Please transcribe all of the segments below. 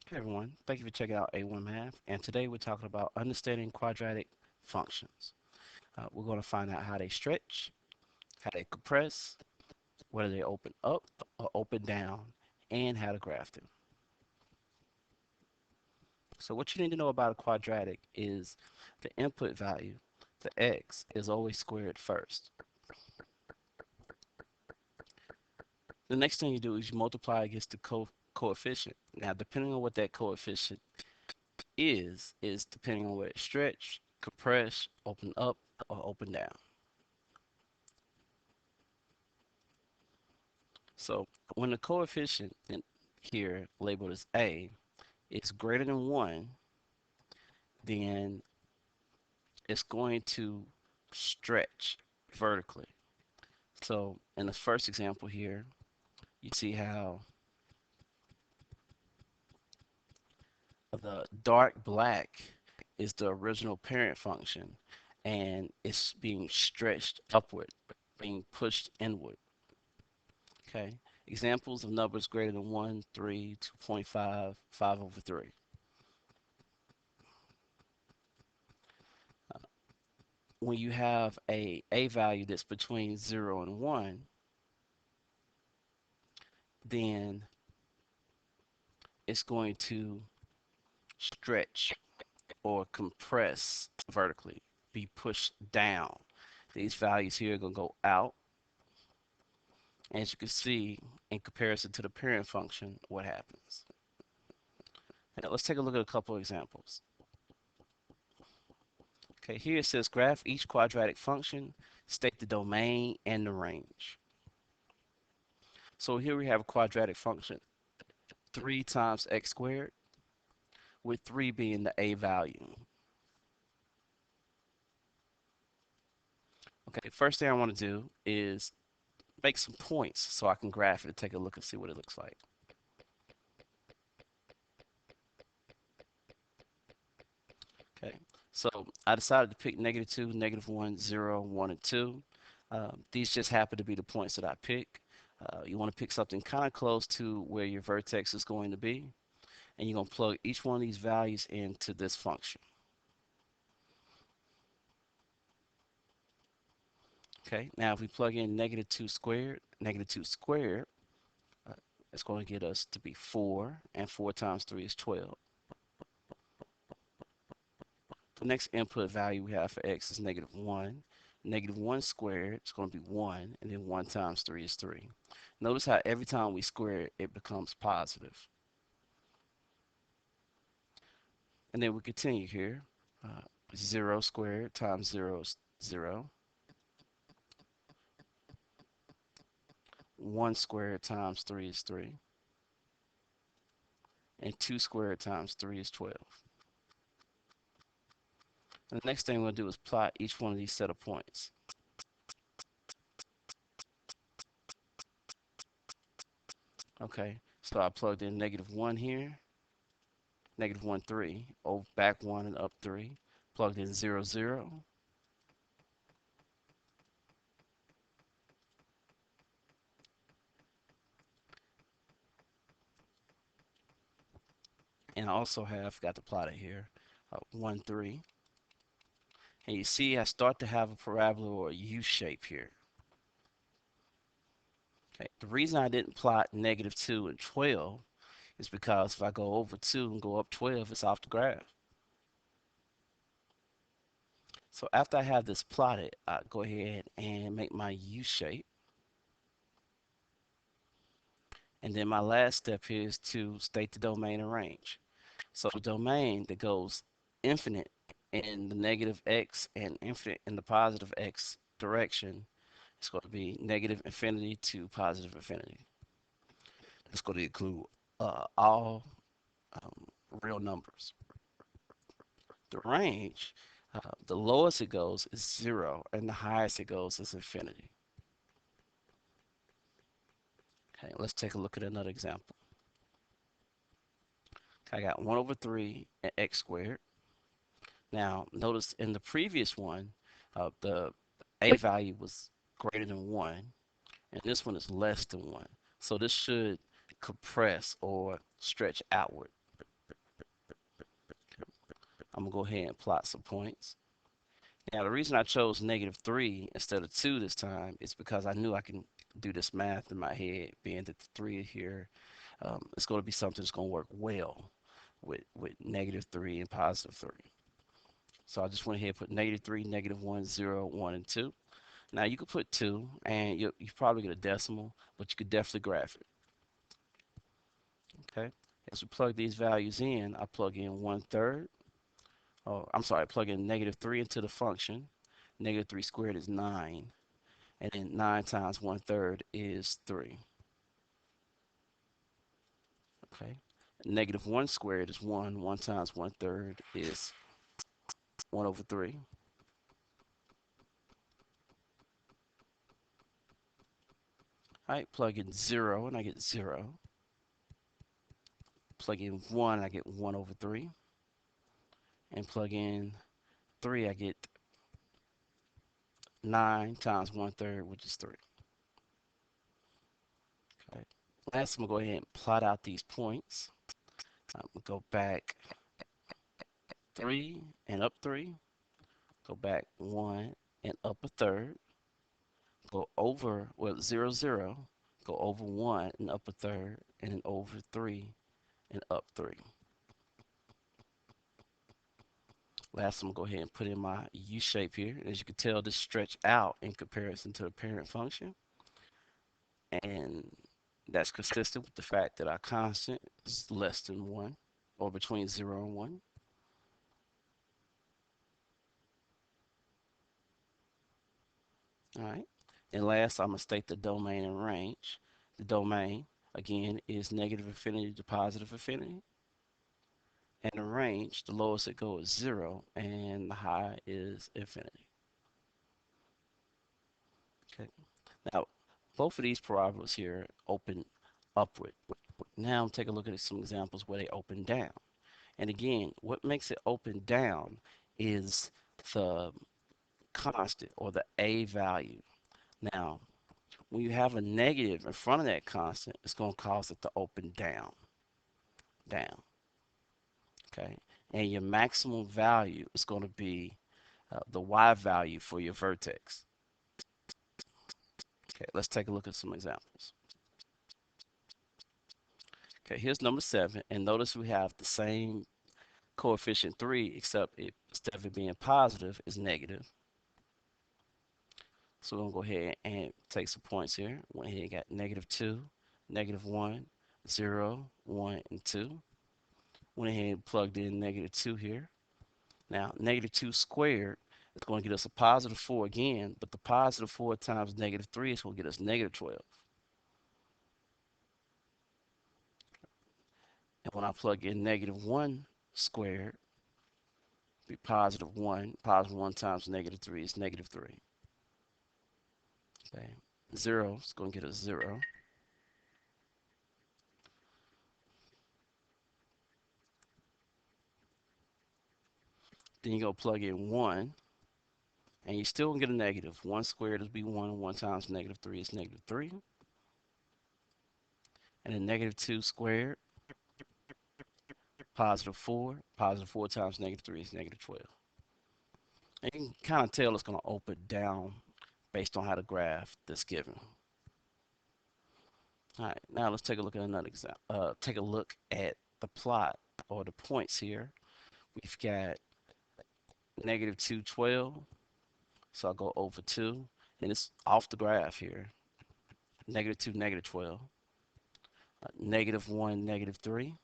Hey everyone, thank you for checking out A1 Math, and today we're talking about understanding quadratic functions. We're going to find out how they stretch, how they compress, whether they open up or open down, and how to graph them. So what you need to know about a quadratic is the input value, the x, is always squared first. The next thing you do is you multiply against the coefficient. Now, depending on what that coefficient is depending on whether it's stretch, compress, open up, or open down. So when the coefficient in here labeled as A is greater than 1, then it's going to stretch vertically. So in the first example here, you see how the dark black is the original parent function and it's being stretched upward, being pushed inward. Okay. Examples of numbers greater than 1, 3, 2.5, 5 over 3. When you have a value that's between 0 and 1, then it's going to stretch or compress vertically, be pushed down. These values here are going to go out. As you can see, in comparison to the parent function, what happens. Now, let's take a look at a couple of examples. Okay, here it says graph each quadratic function, state the domain and the range. So here we have a quadratic function, 3 times x squared, with 3 being the a value. Okay, first thing I want to do is make some points so I can graph it and take a look and see what it looks like. Okay, so I decided to pick -2, -1, 0, 1, and 2. These just happen to be the points that I pick. You want to pick something kind of close to where your vertex is going to be, and you're going to plug each one of these values into this function. Okay, now if we plug in -2 squared, -2 squared, uh, it's going to get us to be 4, and 4 times 3 is 12. The next input value we have for x is -1. -1 squared is going to be 1, and then 1 times 3 is 3. Notice how every time we square it, it becomes positive. And then we continue here. 0 squared times 0 is 0. 1 squared times 3 is 3. And 2 squared times 3 is 12. And the next thing we'll do is plot each one of these set of points. Okay, so I plugged in -1 here, -1, 3, over back 1 and up 3, plugged in 0, 0, and I also have got to plot it here, 1, 3. And you see I start to have a parabola or a U shape here. Okay. The reason I didn't plot -2 and 12 is because if I go over 2 and go up 12, it's off the graph. So after I have this plotted, I go ahead and make my U shape. And then my last step here is to state the domain and range. So the domain that goes infinite in the negative x and infinite in the positive x direction is going to be -infinity to +infinity. It's going to include all um, real numbers. The range, the lowest it goes is 0, and the highest it goes is infinity. Okay, let's take a look at another example. I got 1 over 3 and x squared. Now, notice in the previous one, the a value was greater than 1, and this one is less than 1. So this should compress or stretch outward. I'm going to go ahead and plot some points. Now, the reason I chose -3 instead of 2 this time is because I knew I can do this math in my head, being that the 3 here, it's going to be something that's going to work well with -3 and +3. So I just went ahead and put -3, -1, 0, 1, and 2. Now you could put 2, and you probably get a decimal, but you could definitely graph it. Okay. As we plug these values in, I plug in 1/3. Oh, I'm sorry, I plug in -3 into the function. -3 squared is 9. And then 9 times 1/3 is 3. Okay. -1 squared is 1. 1 times 1/3 is 1/3. All right, plug in 0 and I get 0. Plug in 1, I get 1/3. And plug in 3, I get 9 times 1/3, which is 3. Okay. Last, I'm going to go ahead and plot out these points. I'm going to go back 3 and up 3. Go back 1 and up a third. Go over, well, 0, 0. Go over 1 and up a third. And then over 3 and up 3. Last, I'm going to go ahead and put in my U shape here. As you can tell, this stretch out in comparison to the parent function. And that's consistent with the fact that our constant is less than 1, or between 0 and 1. All right. And last, I'm going to state the domain and range. The domain, again, is negative infinity to positive infinity. And the range, the lowest it goes is 0, and the high is infinity. Okay. Now, both of these parabolas here open upward. Now, take a look at some examples where they open down. And again, what makes it open down is the constant, or the a value. Now, when you have a negative in front of that constant, it's going to cause it to open down, down. Okay. And your maximum value is going to be the y value for your vertex. Okay, let's take a look at some examples. Okay, here's number 7, and notice we have the same coefficient 3, except instead of it being positive, it's negative. So we're going to go ahead and take some points here. Went ahead and got -2, -1, 0, 1, and 2. Went ahead and plugged in -2 here. Now, -2 squared is going to get us a +4 again, but the +4 times -3 is going to get us -12. And when I plug in -1 squared, be +1. +1 times -3 is -3. Okay. 0 is going to get us 0. Then you go plug in 1, and you still gonna get a negative. 1 squared is be 1. 1 times -3 is -3. And then -2 squared, +4. +4 times -3 is -12. And you can kind of tell it's going to open down based on how the graph that's given. All right, now let's take a look at another example. Take a look at the plot, or the points here. We've got -2, 12. So I'll go over 2, and it's off the graph here. -2, -12. -1, -3.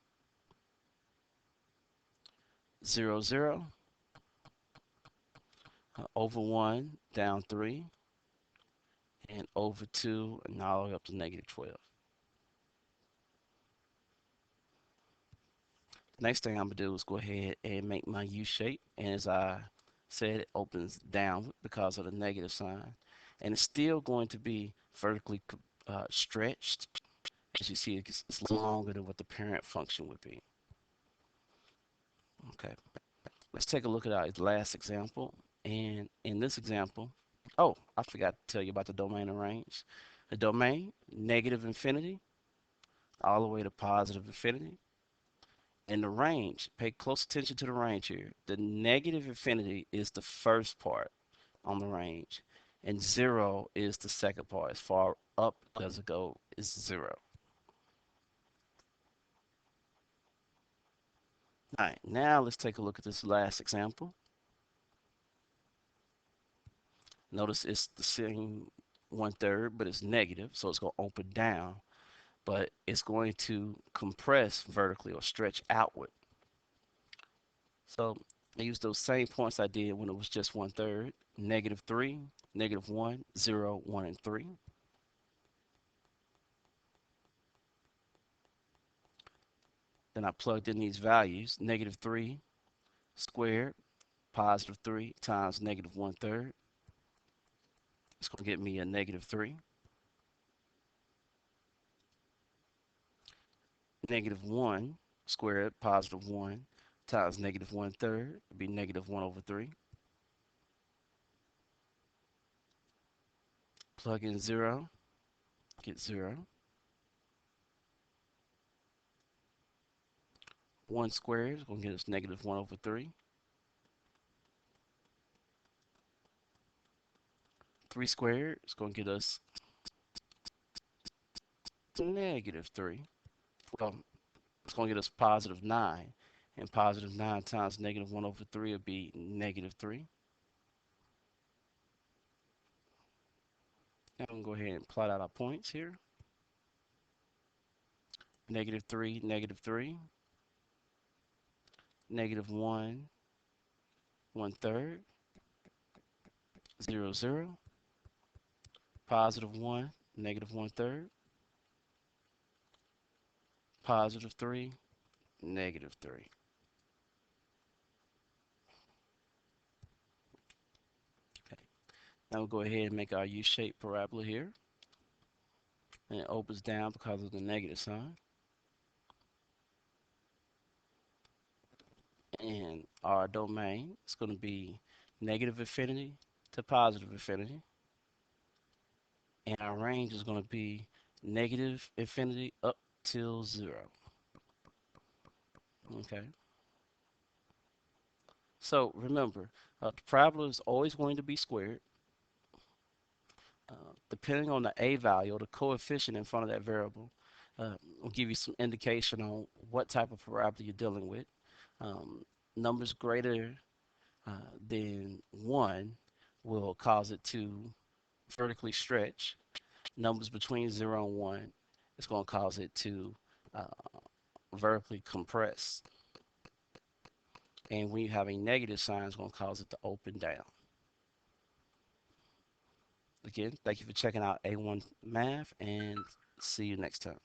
0, 0. Over 1, down 3. And over 2, and all the way up to -12. Next thing I'm going to do is go ahead and make my U shape. And as I said, it opens down because of the negative sign. And it's still going to be vertically stretched. As you see, it's longer than what the parent function would be. Okay, let's take a look at our last example. And in this example, oh, I forgot to tell you about the domain and range. The domain, negative infinity, all the way to positive infinity. In the range, pay close attention to the range here. The negative infinity is the first part on the range, and 0 is the second part. As far up as it go is 0. All right, now let's take a look at this last example. Notice it's the same 1/3, but it's negative, so it's going to open down, but it's going to compress vertically or stretch outward. So I use those same points I did when it was just 1/3, -3, -1, 0, 1, and 3. Then I plugged in these values, -3 squared, +3 times -1/3. It's going to get me a -3. -1 squared, +1 times -1/3 would be -1/3. Plug in 0, get 0. 1 squared is going to get us -1/3. 3 squared is going to get us -3. Well, it's going to get us +9. And +9 times -1/3 would be -3. Now I'm going to go ahead and plot out our points here. -3, -3, -1, 1/3, 0, 0, +1, -1/3, +3, -3. Okay. Now we'll go ahead and make our U-shaped parabola here. And it opens down because of the negative sign. And our domain is going to be negative infinity to positive infinity. And our range is going to be negative infinity up till 0. Okay. So remember, the parabola is always going to be squared. Depending on the a value or the coefficient in front of that variable, will give you some indication on what type of parabola you're dealing with. Numbers greater than 1 will cause it to vertically stretch. Numbers between 0 and 1 is going to cause it to uh, vertically compress. And when you have a negative sign, it's going to cause it to open down. Again, thank you for checking out A1 Math, and see you next time.